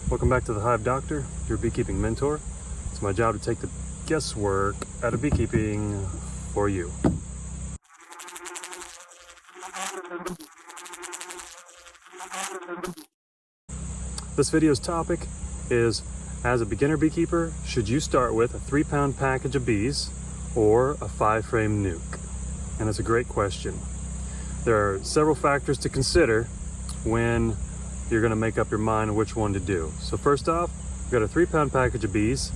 Welcome back to the Hive Doctor, your beekeeping mentor. It's my job to take the guesswork out of beekeeping for you. This video's topic is, as a beginner beekeeper, should you start with a 3-pound package of bees or a 5-frame nuke? And it's a great question. There are several factors to consider when you're going to make up your mind on which one to do. So first off, we've got a 3-pound package of bees.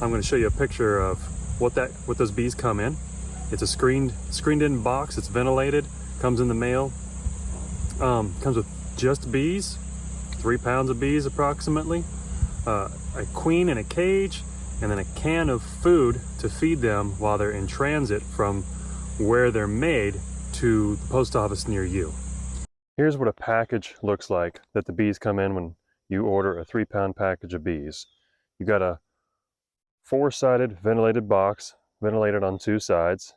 I'm going to show you a picture of what those bees come in. It's a screened in box. It's ventilated. Comes in the mail. Comes with just bees, 3 pounds of bees approximately, a queen in a cage, and then a can of food to feed them while they're in transit from where they're made to the post office near you. Here's what a package looks like that the bees come in when you order a 3-pound package of bees. You got a 4-sided ventilated box, ventilated on 2 sides,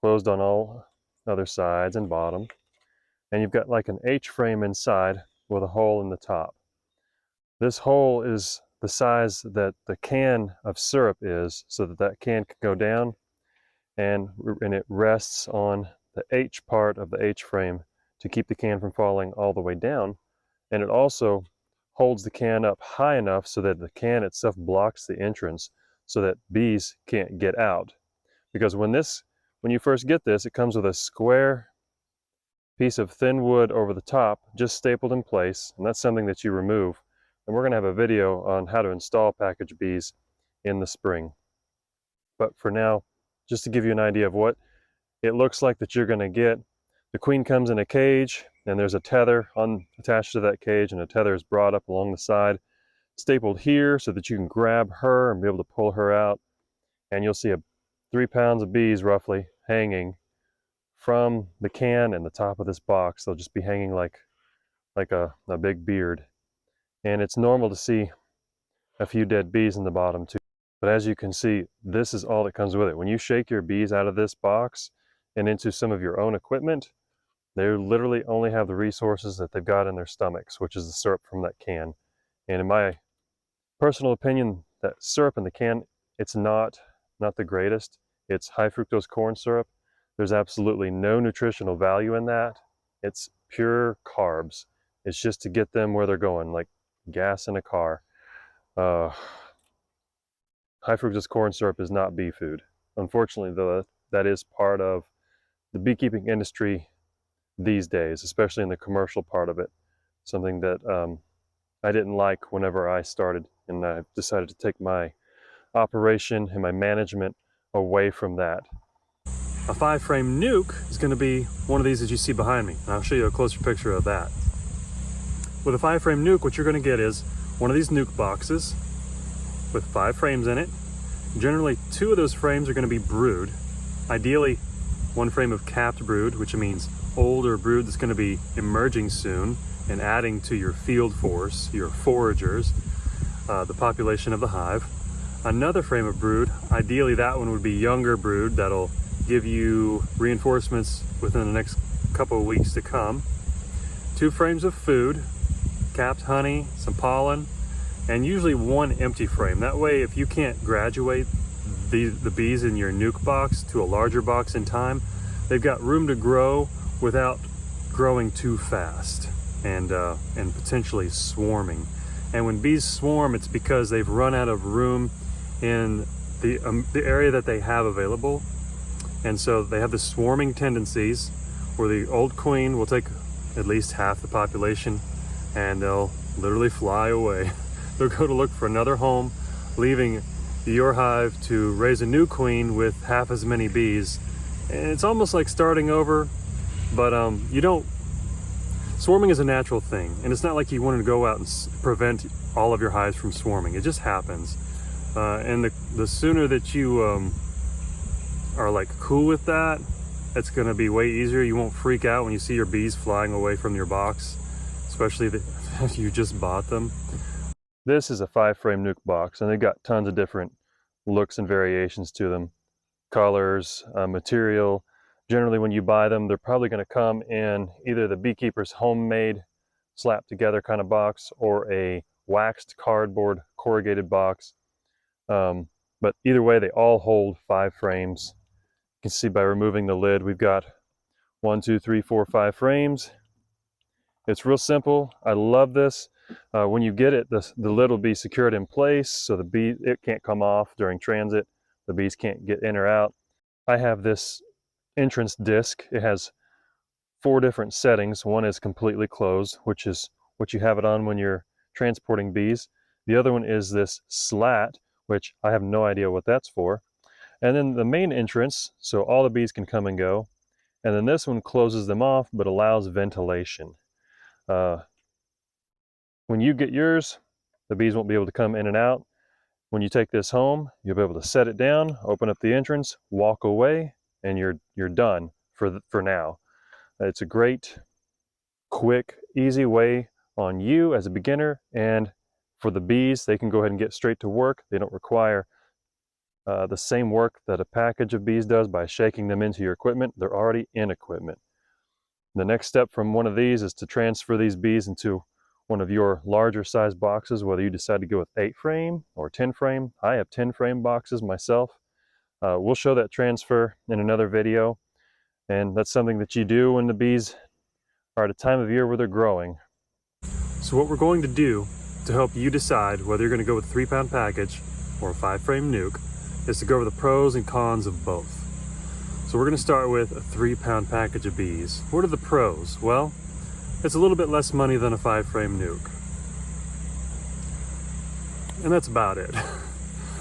closed on all other sides and bottom. And you've got like an H-frame inside with a hole in the top. This hole is the size that the can of syrup is, so that can can go down and it rests on the H part of the H-frame to keep the can from falling all the way down. And it also holds the can up high enough so that the can itself blocks the entrance so that bees can't get out. Because when you first get this, it comes with a square piece of thin wood over the top, just stapled in place, and that's something that you remove. And we're going to have a video on how to install package bees in the spring. But for now, just to give you an idea of what it looks like that you're going to get, the queen comes in a cage, and there's a tether attached to that cage, and a tether is brought up along the side, stapled here so that you can grab her and be able to pull her out. And you'll see 3 pounds of bees roughly hanging from the can and the top of this box. They'll just be hanging like a big beard. And it's normal to see a few dead bees in the bottom too. But as you can see, this is all that comes with it. When you shake your bees out of this box and into some of your own equipment, they literally only have the resources that they've got in their stomachs, which is the syrup from that can. And in my personal opinion, that syrup in the can, it's not the greatest. It's high fructose corn syrup. There's absolutely no nutritional value in that. It's pure carbs. It's just to get them where they're going, like gas in a car. High fructose corn syrup is not bee food. Unfortunately, though, that is part of the beekeeping industry these days, especially in the commercial part of it. Something that I didn't like whenever I started, and I decided to take my operation and my management away from that. A 5-frame nuke is going to be one of these that you see behind me, and I'll show you a closer picture of that. With a 5-frame nuke, what you're going to get is one of these nuke boxes with 5 frames in it. Generally, 2 of those frames are going to be brood. Ideally, 1 frame of capped brood, which means older brood that's going to be emerging soon and adding to your field force, your foragers, the population of the hive. Another frame of brood, ideally that one would be younger brood that'll give you reinforcements within the next couple of weeks to come. 2 frames of food, capped honey, some pollen, and usually 1 empty frame. That way, if you can't graduate the bees in your nuke box to a larger box in time, they've got room to grow without growing too fast and potentially swarming. And when bees swarm, it's because they've run out of room in the area that they have available. And so they have the swarming tendencies where the old queen will take at least half the population and they'll literally fly away. They'll go to look for another home, leaving your hive to raise a new queen with half as many bees. And it's almost like starting over, but swarming is a natural thing. And it's not like you want to go out and prevent all of your hives from swarming. It just happens. And the sooner that you are like cool with that, it's going to be way easier. You won't freak out when you see your bees flying away from your box, especially if you just bought them. This is a 5-frame nuke box, and they've got tons of different looks and variations to them. Colors, material. Generally, when you buy them, they're probably going to come in either the beekeeper's homemade slapped together kind of box or a waxed cardboard corrugated box. But either way, they all hold 5 frames. You can see by removing the lid, we've got 1, 2, 3, 4, 5 frames. It's real simple. I love this. When you get it, the lid will be secured in place so it can't come off during transit. The bees can't get in or out. I have this entrance disc. It has 4 different settings. One is completely closed, which is what you have it on when you're transporting bees. The other one is this slat, which I have no idea what that's for. And then the main entrance, so all the bees can come and go. And then this one closes them off, but allows ventilation. When you get yours, the bees won't be able to come in and out. When you take this home, you'll be able to set it down, open up the entrance, walk away, and you're done for now. It's a great, quick, easy way on you as a beginner, and for the bees, they can go ahead and get straight to work. They don't require the same work that a package of bees does by shaking them into your equipment. They're already in equipment. The next step from one of these is to transfer these bees into one of your larger size boxes, whether you decide to go with 8 frame or 10 frame. I have 10 frame boxes myself. We'll show that transfer in another video, and that's something that you do when the bees are at a time of year where they're growing. So what we're going to do to help you decide whether you're going to go with a 3-pound package or a 5 frame nuke is to go over the pros and cons of both. So we're going to start with a 3-pound package of bees. What are the pros? Well, it's a little bit less money than a 5 frame nuke. And that's about it.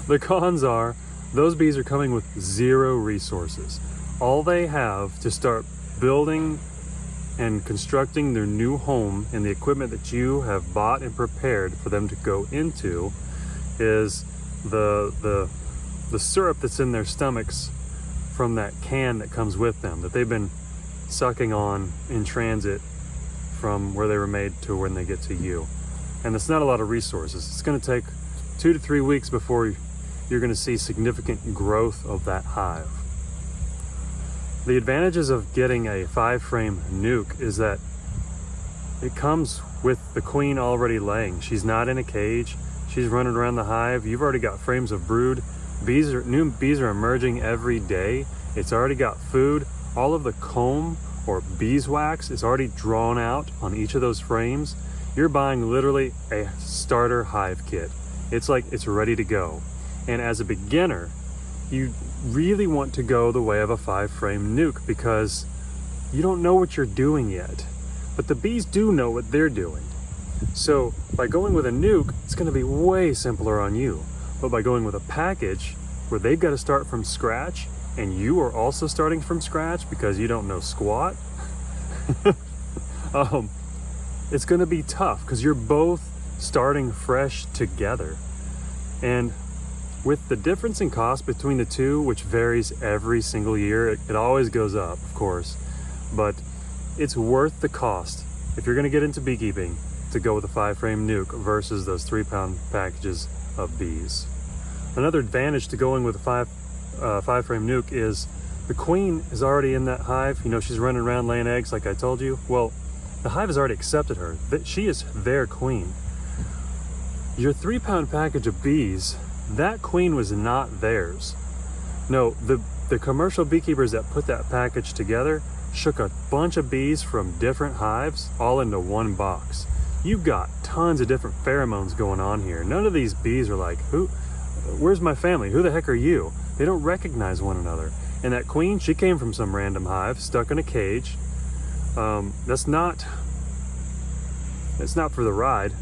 The cons are, those bees are coming with 0 resources. All they have to start building and constructing their new home and the equipment that you have bought and prepared for them to go into is the syrup that's in their stomachs from that can that comes with them, that they've been sucking on in transit from where they were made to when they get to you. And it's not a lot of resources. It's going to take 2 to 3 weeks before you're going to see significant growth of that hive. The advantages of getting a 5 frame nuke is that it comes with the queen already laying. She's not in a cage. She's running around the hive. You've already got frames of brood. New bees are emerging every day. It's already got food. All of the comb or beeswax is already drawn out on each of those frames. You're buying literally a starter hive kit. It's like it's ready to go. And as a beginner, you really want to go the way of a 5 frame nuke because you don't know what you're doing yet. But the bees do know what they're doing. So by going with a nuke, it's going to be way simpler on you. But by going with a package where they've got to start from scratch and you are also starting from scratch because you don't know squat, it's going to be tough because you're both starting fresh together. And with the difference in cost between the two, which varies every single year, it always goes up, of course, but it's worth the cost if you're going to get into beekeeping to go with a 5 frame nuke versus those 3-pound packages of bees. Another advantage to going with a 5 frame nuke is the queen is already in that hive. You know, she's running around laying eggs like I told you. Well, the hive has already accepted her. She is their queen. Your 3-pound package of bees, that queen was not theirs. No, the commercial beekeepers that put that package together shook a bunch of bees from different hives all into one box. You've got tons of different pheromones going on here. None of these bees are like, where's my family? Who the heck are you? They don't recognize one another. And that queen, she came from some random hive, stuck in a cage. It's not for the ride,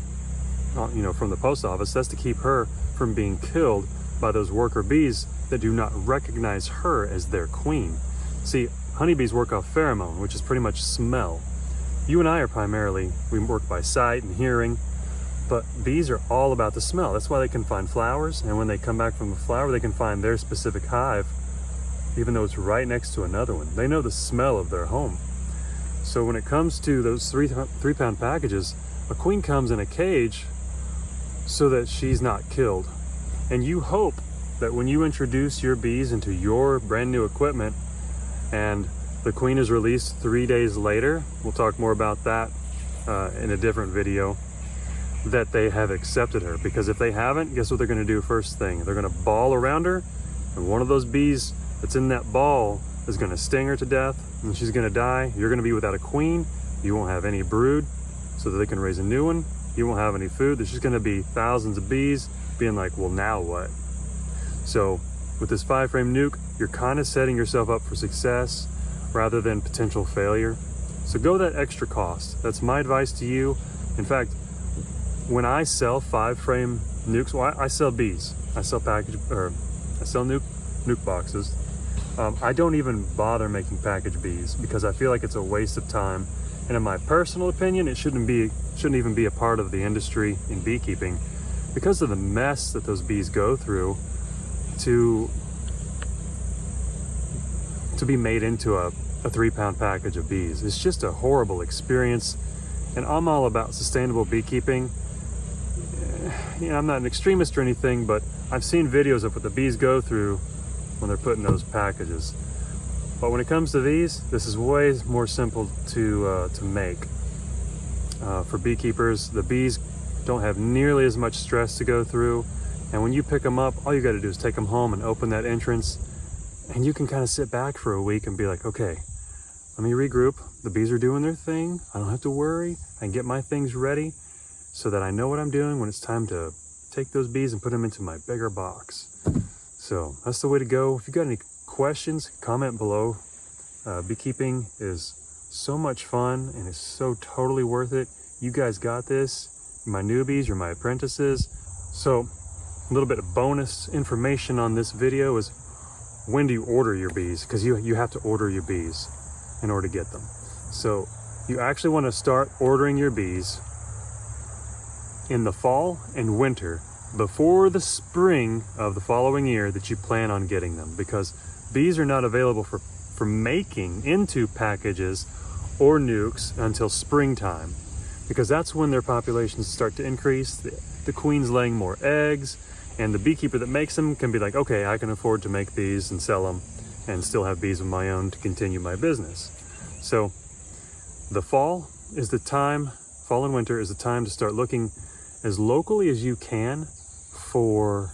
you know, from the post office. That's to keep her from being killed by those worker bees that do not recognize her as their queen. See, honeybees work off pheromone, which is pretty much smell. You and I are primarily, we work by sight and hearing, but bees are all about the smell. That's why they can find flowers, and when they come back from the flower, they can find their specific hive, even though it's right next to another one. They know the smell of their home. So when it comes to those 3-pound packages, a queen comes in a cage so that she's not killed. And you hope that when you introduce your bees into your brand new equipment and the queen is released 3 days later, we'll talk more about that in a different video. that they have accepted her, because if they haven't, guess what they're going to do first thing? They're going to ball around her, and one of those bees that's in that ball is going to sting her to death, and she's going to die. You're going to be without a queen. You won't have any brood so that they can raise a new one. You won't have any food. There's just going to be thousands of bees being like, well, now what? So with this 5-frame nuke, you're kind of setting yourself up for success rather than potential failure. So go that extra cost. That's my advice to you. In fact, when I sell 5-frame nukes, well, I sell bees. I sell nuke boxes. I don't even bother making package bees because I feel like it's a waste of time. And in my personal opinion, it shouldn't even be a part of the industry in beekeeping because of the mess that those bees go through to be made into a 3-pound package of bees. It's just a horrible experience. And I'm all about sustainable beekeeping. You know, I'm not an extremist or anything, but I've seen videos of what the bees go through when they're put in those packages. But when it comes to these, this is way more simple to make. For beekeepers, the bees don't have nearly as much stress to go through. And when you pick them up, all you got to do is take them home and open that entrance. And you can kind of sit back for a week and be like, okay, let me regroup. The bees are doing their thing. I don't have to worry. I can get my things ready so that I know what I'm doing when it's time to take those bees and put them into my bigger box. So that's the way to go. If you got any questions, comment below. Beekeeping is so much fun and it's so totally worth it. You guys got this. You're my newbies, you're my apprentices. So a little bit of bonus information on this video is when do you order your bees? Because you have to order your bees in order to get them. So you actually want to start ordering your bees in the fall and winter before the spring of the following year that you plan on getting them, because bees are not available for making into packages or nukes until springtime, because that's when their populations start to increase. The queen's laying more eggs, and the beekeeper that makes them can be like, okay, I can afford to make these and sell them and still have bees of my own to continue my business. So the fall is the time, fall and winter is the time to start looking as locally as you can for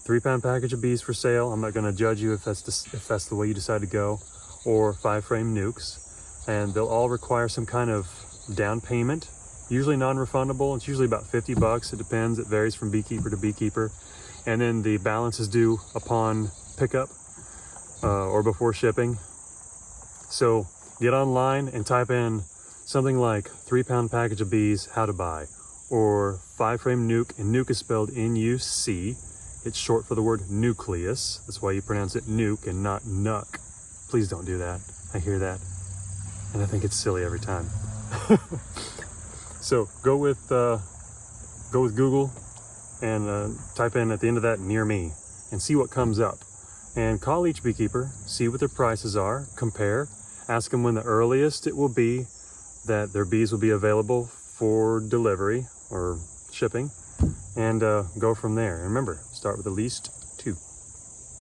3-pound package of bees for sale. I'm not going to judge you if that's the way you decide to go, or 5-frame nukes, and they'll all require some kind of down payment, usually non-refundable. It's usually about 50 bucks. It depends. It varies from beekeeper to beekeeper. And then the balance is due upon pickup or before shipping. So get online and type in something like 3-pound package of bees, how to buy, or 5-frame nuke, and nuke is spelled N-U-C. It's short for the word nucleus. That's why you pronounce it nuke and not nuck. Please don't do that. I hear that, and I think it's silly every time. So go with Google and type in at the end of that near me and see what comes up. And call each beekeeper, see what their prices are, compare, ask them when the earliest it will be that their bees will be available for delivery or shipping, and go from there. And remember, start with the least